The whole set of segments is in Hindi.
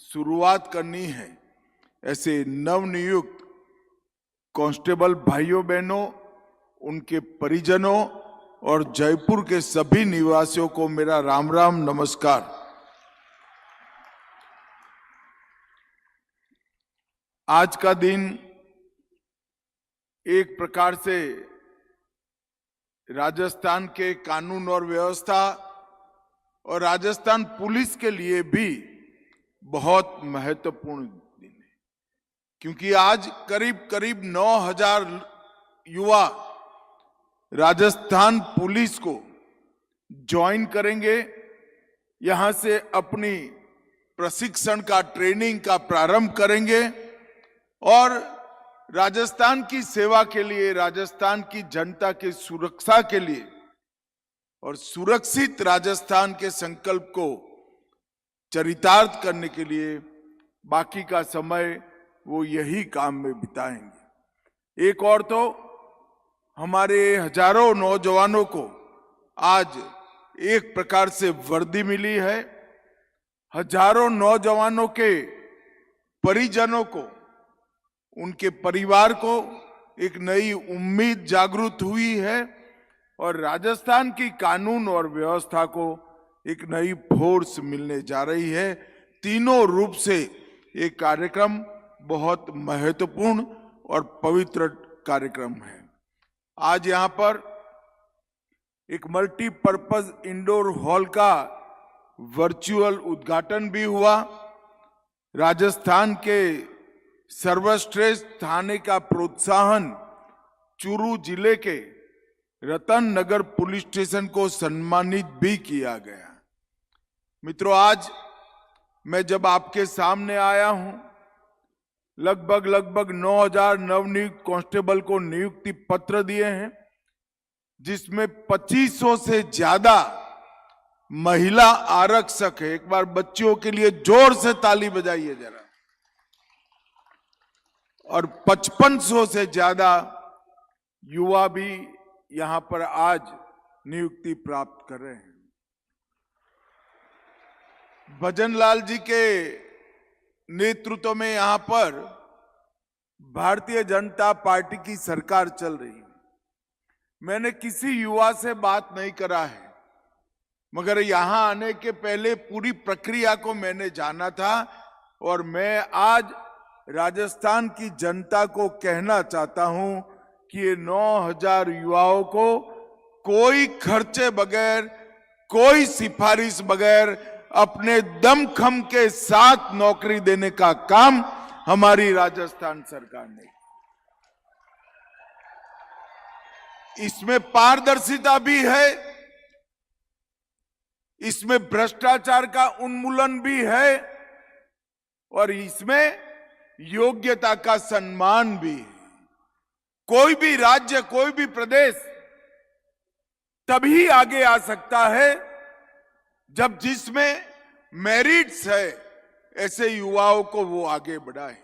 शुरुआत करनी है, ऐसे नवनियुक्त कांस्टेबल भाइयों बहनों, उनके परिजनों और जयपुर के सभी निवासियों को मेरा राम राम नमस्कार। आज का दिन एक प्रकार से राजस्थान के कानून और व्यवस्था और राजस्थान पुलिस के लिए भी बहुत महत्वपूर्ण दिन है, क्योंकि आज करीब करीब 9,000 युवा राजस्थान पुलिस को ज्वाइन करेंगे। यहां से अपनी प्रशिक्षण का, ट्रेनिंग का प्रारंभ करेंगे और राजस्थान की सेवा के लिए, राजस्थान की जनता की सुरक्षा के लिए और सुरक्षित राजस्थान के संकल्प को चरितार्थ करने के लिए बाकी का समय वो यही काम में बिताएंगे। एक और तो हमारे हजारों नौजवानों को आज एक प्रकार से वर्दी मिली है। हजारों नौजवानों के परिजनों को, उनके परिवार को एक नई उम्मीद जागृत हुई है और राजस्थान की कानून और व्यवस्था को एक नई फोर्स मिलने जा रही है। तीनों रूप से ये कार्यक्रम बहुत महत्वपूर्ण और पवित्र कार्यक्रम है। आज यहाँ पर एक मल्टीपर्पज इंडोर हॉल का वर्चुअल उद्घाटन भी हुआ। राजस्थान के सर्वश्रेष्ठ थाने का प्रोत्साहन चूरू जिले के रतन नगर पुलिस स्टेशन को सम्मानित भी किया गया। मित्रों, आज मैं जब आपके सामने आया हूं, लगभग 9,000 नवनियुक्त कांस्टेबल को नियुक्ति पत्र दिए हैं, जिसमें 2500 से ज्यादा महिला आरक्षक है। एक बार बच्चियों के लिए जोर से ताली बजाइए जरा। और 5500 से ज्यादा युवा भी यहां पर आज नियुक्ति प्राप्त कर रहे हैं। भजनलाल जी के नेतृत्व में यहां पर भारतीय जनता पार्टी की सरकार चल रही है। मैंने किसी युवा से बात नहीं करा है, मगर यहां आने के पहले पूरी प्रक्रिया को मैंने जाना था और मैं आज राजस्थान की जनता को कहना चाहता हूं कि ये 9,000 युवाओं को कोई खर्चे बगैर, कोई सिफारिश बगैर अपने दमखम के साथ नौकरी देने का काम हमारी राजस्थान सरकार ने। इसमें पारदर्शिता भी है, इसमें भ्रष्टाचार का उन्मूलन भी है और इसमें योग्यता का सम्मान भी है। कोई भी राज्य, कोई भी प्रदेश तभी आगे आ सकता है जब जिसमें मेरिट्स है, ऐसे युवाओं को वो आगे बढ़ाए।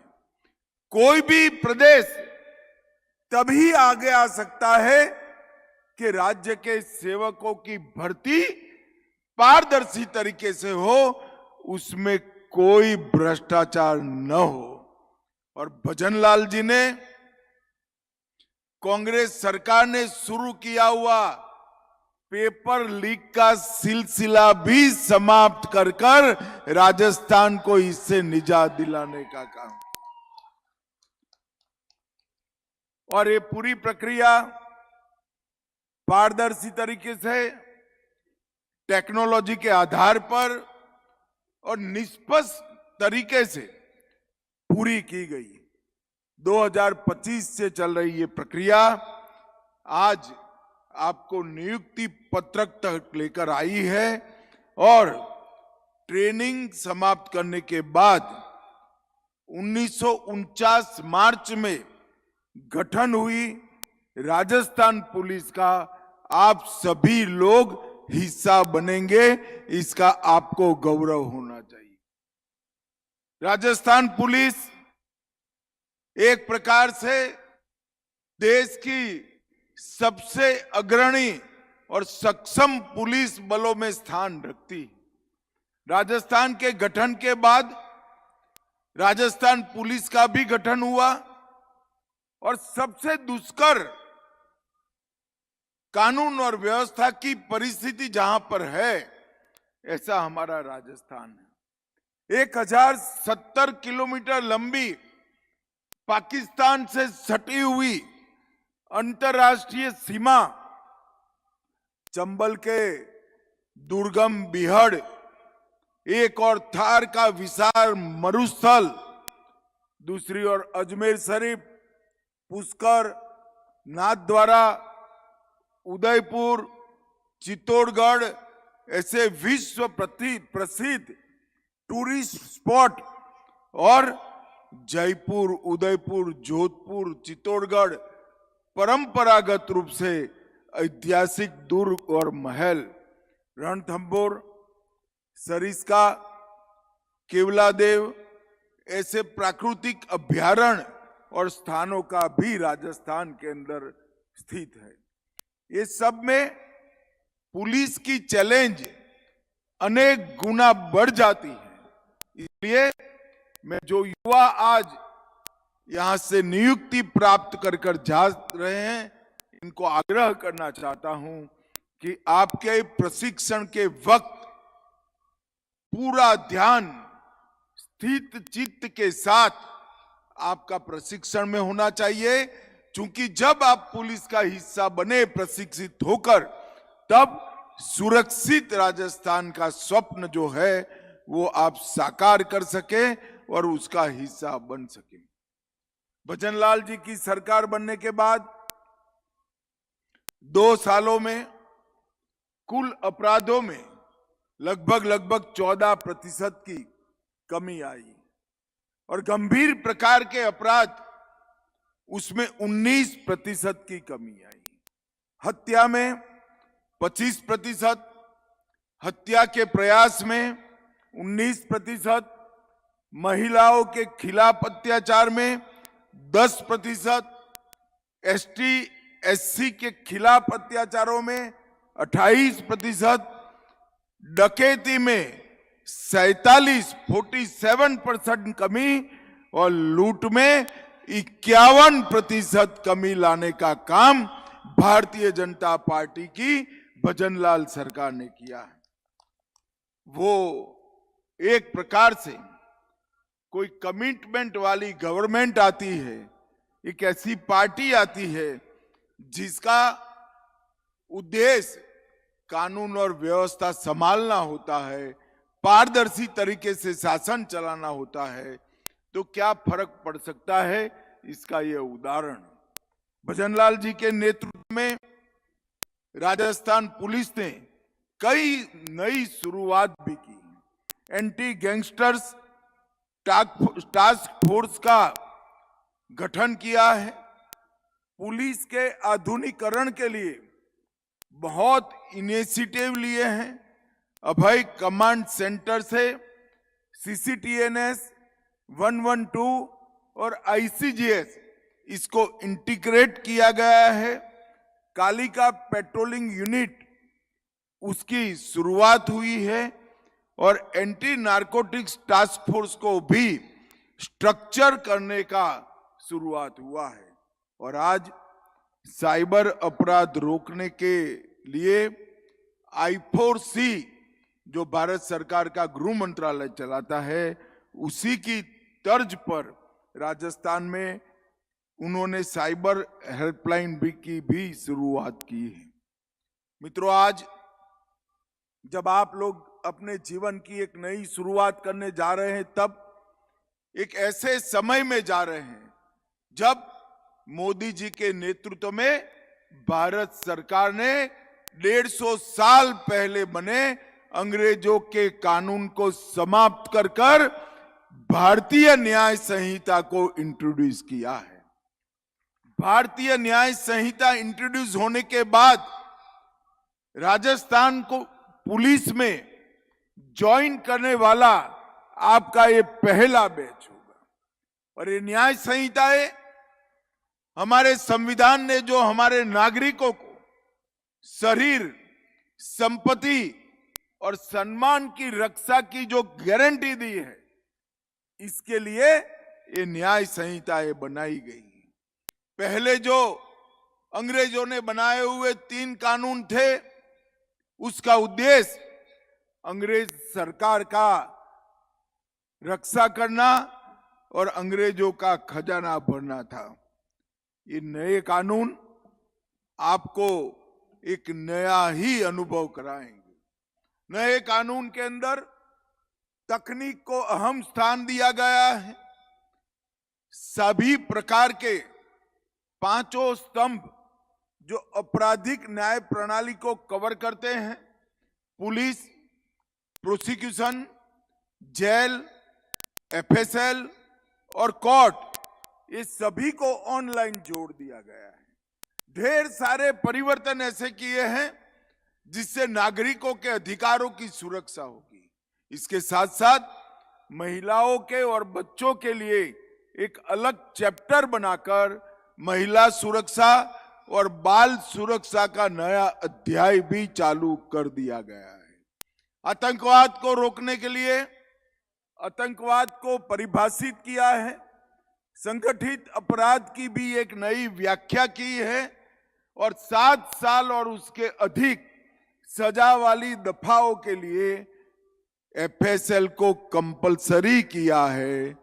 कोई भी प्रदेश तभी आगे आ सकता है कि राज्य के सेवकों की भर्ती पारदर्शी तरीके से हो, उसमें कोई भ्रष्टाचार न हो। और भजनलाल जी ने, कांग्रेस सरकार ने शुरू किया हुआ पेपर लीक का सिलसिला भी समाप्त कर राजस्थान को इससे निजात दिलाने का काम। और ये पूरी प्रक्रिया पारदर्शी तरीके से, टेक्नोलॉजी के आधार पर और निष्पक्ष तरीके से पूरी की गई। 2025 से चल रही ये प्रक्रिया आज आपको नियुक्ति पत्रक तक लेकर आई है और ट्रेनिंग समाप्त करने के बाद 1949 मार्च में गठन हुई राजस्थान पुलिस का आप सभी लोग हिस्सा बनेंगे, इसका आपको गौरव होना चाहिए। राजस्थान पुलिस एक प्रकार से देश की सबसे अग्रणी और सक्षम पुलिस बलों में स्थान रखती है। राजस्थान के गठन के बाद राजस्थान पुलिस का भी गठन हुआ और सबसे दुष्कर कानून और व्यवस्था की परिस्थिति जहां पर है, ऐसा हमारा राजस्थान है। 1070 किलोमीटर लंबी पाकिस्तान से सटी हुई अंतर्राष्ट्रीय सीमा, चंबल के दुर्गम बिहड़, एक और थार का विशाल मरुस्थल, दूसरी ओर अजमेर शरीफ, पुष्कर, नाथद्वारा, उदयपुर, चित्तौड़गढ़ ऐसे विश्व प्रसिद्ध टूरिस्ट स्पॉट, और जयपुर, उदयपुर, जोधपुर, चित्तौड़गढ़ परंपरागत रूप से ऐतिहासिक दुर्ग और महल, रणथंभौर, सरिस्का, केवलादेव ऐसे प्राकृतिक अभ्यारण्य और स्थानों का भी राजस्थान के अंदर स्थित है। ये सब में पुलिस की चैलेंज अनेक गुना बढ़ जाती है। इसलिए मैं जो युवा आज यहां से नियुक्ति प्राप्त कर जा रहे हैं, इनको आग्रह करना चाहता हूं कि आपके प्रशिक्षण के वक्त पूरा ध्यान स्थित चित्त के साथ आपका प्रशिक्षण में होना चाहिए, क्योंकि जब आप पुलिस का हिस्सा बने प्रशिक्षित होकर, तब सुरक्षित राजस्थान का स्वप्न जो है वो आप साकार कर सके और उसका हिस्सा बन सके। भजनलाल जी की सरकार बनने के बाद 2 सालों में कुल अपराधों में लगभग 14% की कमी आई और गंभीर प्रकार के अपराध उसमें 19% की कमी आई। हत्या में 25%, हत्या के प्रयास में 19%, महिलाओं के खिलाफ अत्याचार में 10%, एसटी एससी के खिलाफ अत्याचारों में 28%, डकैती में 47% कमी और लूट में 51% कमी लाने का काम भारतीय जनता पार्टी की भजनलाल सरकार ने किया है। वो एक प्रकार से कोई कमिटमेंट वाली गवर्नमेंट आती है, एक ऐसी पार्टी आती है जिसका उद्देश्य कानून और व्यवस्था संभालना होता है, पारदर्शी तरीके से शासन चलाना होता है, तो क्या फर्क पड़ सकता है, इसका यह उदाहरण। भजनलाल जी के नेतृत्व में राजस्थान पुलिस ने कई नई शुरुआत भी की। एंटी गैंगस्टर्स टास्क फोर्स का गठन किया है। पुलिस के आधुनिकीकरण के लिए बहुत इनिशिएटिव लिए हैं। अभय कमांड सेंटर से सीसीटीएनएस 112 और आईसीजीएस इसको इंटीग्रेट किया गया है। कालिका पेट्रोलिंग यूनिट उसकी शुरुआत हुई है और एंटी नारकोटिक्स टास्क फोर्स को भी स्ट्रक्चर करने का शुरुआत हुआ है। और आज साइबर अपराध रोकने के लिए I4C जो भारत सरकार का गृह मंत्रालय चलाता है, उसी की तर्ज पर राजस्थान में उन्होंने साइबर हेल्पलाइन की भी शुरुआत की है। मित्रों, आज जब आप लोग अपने जीवन की एक नई शुरुआत करने जा रहे हैं, तब एक ऐसे समय में जा रहे हैं जब मोदी जी के नेतृत्व में भारत सरकार ने 150 साल पहले बने अंग्रेजों के कानून को समाप्त कर भारतीय न्याय संहिता को इंट्रोड्यूस किया है। भारतीय न्याय संहिता इंट्रोड्यूस होने के बाद राजस्थान को पुलिस में ज्वाइन करने वाला आपका ये पहला बैच होगा। और ये न्याय संहिताएं हमारे संविधान ने जो हमारे नागरिकों को शरीर, संपत्ति और सम्मान की रक्षा की जो गारंटी दी है, इसके लिए ये न्याय संहिताएं बनाई गई। पहले जो अंग्रेजों ने बनाए हुए 3 कानून थे, उसका उद्देश्य अंग्रेज सरकार का रक्षा करना और अंग्रेजों का खजाना भरना था। ये नए कानून आपको एक नया ही अनुभव कराएंगे। नए कानून के अंदर तकनीक को अहम स्थान दिया गया है। सभी प्रकार के 5 स्तंभ जो आपराधिक न्याय प्रणाली को कवर करते हैं, पुलिस, प्रोसिक्यूशन, जेल, एफएसएल और कोर्ट, ये सभी को ऑनलाइन जोड़ दिया गया है। ढेर सारे परिवर्तन ऐसे किए हैं जिससे नागरिकों के अधिकारों की सुरक्षा होगी। इसके साथ साथ महिलाओं के और बच्चों के लिए एक अलग चैप्टर बनाकर महिला सुरक्षा और बाल सुरक्षा का नया अध्याय भी चालू कर दिया गया है। आतंकवाद को रोकने के लिए आतंकवाद को परिभाषित किया है। संगठित अपराध की भी एक नई व्याख्या की है और 7 साल और उसके अधिक सजा वाली दफाओं के लिए एफएसएल को कंपलसरी किया है।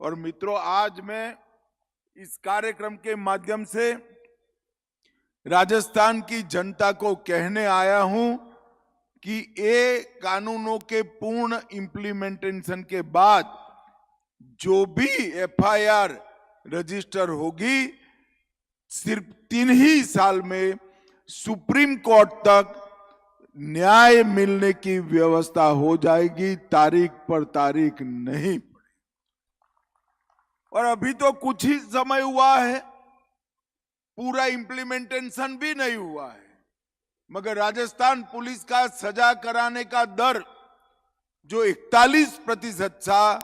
और मित्रों, आज मैं इस कार्यक्रम के माध्यम से राजस्थान की जनता को कहने आया हूं कि ये कानूनों के पूर्ण इंप्लीमेंटेशन के बाद जो भी एफआईआर रजिस्टर होगी, सिर्फ 3 ही साल में सुप्रीम कोर्ट तक न्याय मिलने की व्यवस्था हो जाएगी। तारीख पर तारीख नहीं पड़ेगी। और अभी तो कुछ ही समय हुआ है, पूरा इंप्लीमेंटेशन भी नहीं हुआ है, मगर राजस्थान पुलिस का सजा कराने का दर जो 41% था,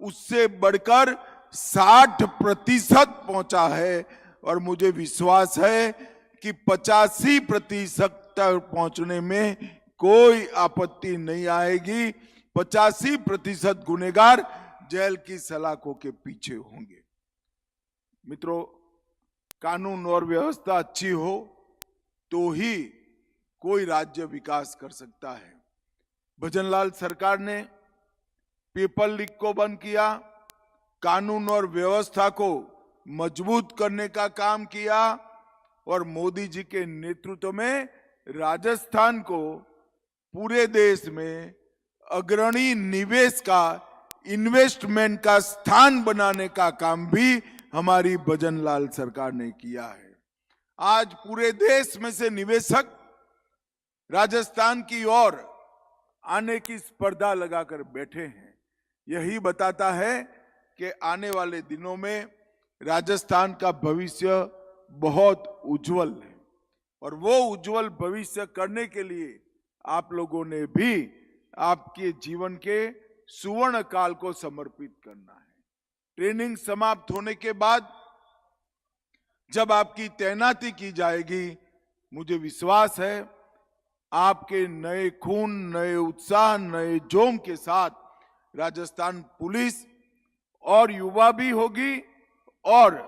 उससे बढ़कर 60% पहुंचा है। और मुझे विश्वास है कि 85% तक पहुंचने में कोई आपत्ति नहीं आएगी। 85% गुनहगार जेल की सलाखों के पीछे होंगे। मित्रों, कानून और व्यवस्था अच्छी हो तो ही कोई राज्य विकास कर सकता है। भजनलाल सरकार ने पेपर लीक को बंद किया, कानून और व्यवस्था को मजबूत करने का काम किया और मोदी जी के नेतृत्व में राजस्थान को पूरे देश में अग्रणी निवेश का, इन्वेस्टमेंट का स्थान बनाने का काम भी हमारी भजनलाल सरकार ने किया है। आज पूरे देश में से निवेशक राजस्थान की ओर आने की स्पर्धा लगाकर बैठे हैं। यही बताता है कि आने वाले दिनों में राजस्थान का भविष्य बहुत उज्जवल है और वो उज्जवल भविष्य करने के लिए आप लोगों ने भी आपके जीवन के सुवर्ण काल को समर्पित करना है। ट्रेनिंग समाप्त होने के बाद जब आपकी तैनाती की जाएगी, मुझे विश्वास है आपके नए खून, नए उत्साह, नए जोम के साथ राजस्थान पुलिस और युवा भी होगी और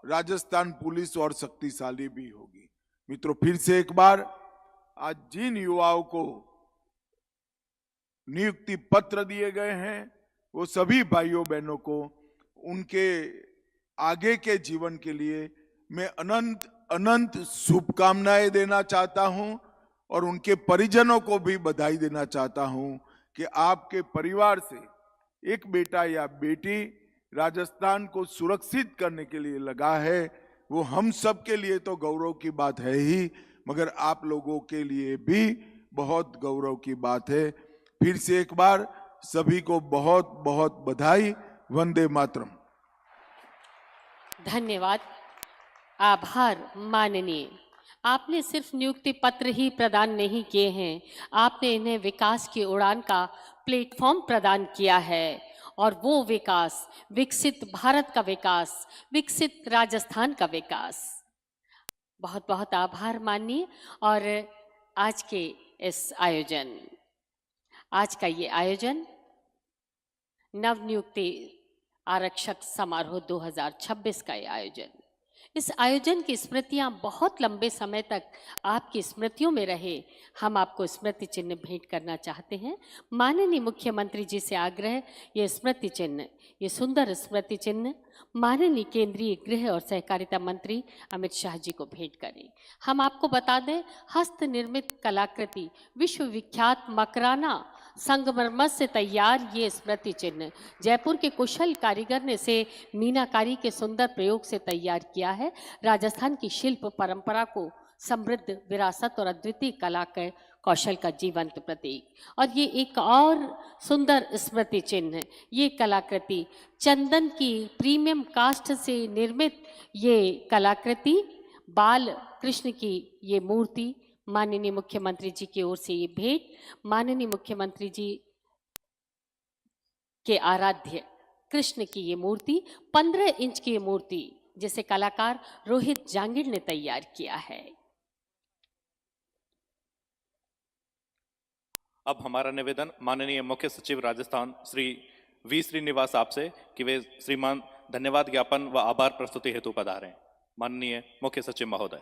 राजस्थान पुलिस और शक्तिशाली भी होगी। मित्रों, फिर से एक बार आज जिन युवाओं को नियुक्ति पत्र दिए गए हैं, वो सभी भाइयों बहनों को उनके आगे के जीवन के लिए मैं अनंत अनंत शुभकामनाएं देना चाहता हूं और उनके परिजनों को भी बधाई देना चाहता हूं कि आपके परिवार से एक बेटा या बेटी राजस्थान को सुरक्षित करने के लिए लगा है। वो हम सब के लिए तो गौरव की बात है ही, मगर आप लोगों के लिए भी बहुत गौरव की बात है। फिर से एक बार सभी को बहुत बहुत बधाई। वंदे मातरम। धन्यवाद, आभार माननीय। आपने सिर्फ नियुक्ति पत्र ही प्रदान नहीं किए हैं, आपने इन्हें विकास की उड़ान का प्लेटफॉर्म प्रदान किया है और वो विकास, विकसित भारत का विकास, विकसित राजस्थान का विकास। बहुत बहुत आभार माननीय। और आज के इस आयोजन, आज का ये आयोजन नवनियुक्ति आरक्षक समारोह 2026 का ये आयोजन। इस आयोजन की स्मृतियां बहुत लंबे समय तक आपकी स्मृतियों में रहे, हम आपको स्मृति चिन्ह भेंट करना चाहते हैं। माननीय मुख्यमंत्री जी से आग्रह, ये स्मृति चिन्ह, ये सुंदर स्मृति चिन्ह माननीय केंद्रीय गृह और सहकारिता मंत्री अमित शाह जी को भेंट करें। हम आपको बता दें, हस्त निर्मित कलाकृति विश्वविख्यात मकराना संगमरमर से तैयार ये स्मृति चिन्ह जयपुर के कुशल कारीगर ने इसे मीनाकारी के सुंदर प्रयोग से तैयार किया है। राजस्थान की शिल्प परंपरा को समृद्ध विरासत और अद्वितीय कला के कौशल का जीवंत प्रतीक। और ये एक और सुंदर स्मृति चिन्ह, ये कलाकृति चंदन की प्रीमियम कास्ट से निर्मित ये कलाकृति, बाल कृष्ण की ये मूर्ति, माननीय मुख्यमंत्री जी की ओर से ये भेंट माननीय मुख्यमंत्री जी के आराध्य कृष्ण की ये मूर्ति 15 इंच की ये मूर्ति जिसे कलाकार रोहित जांगिड़ ने तैयार किया है। अब हमारा निवेदन माननीय मुख्य सचिव राजस्थान श्री वी श्रीनिवास आपसे कि वे श्रीमान धन्यवाद ज्ञापन व आभार प्रस्तुति हेतु पधारें। माननीय मुख्य सचिव महोदय।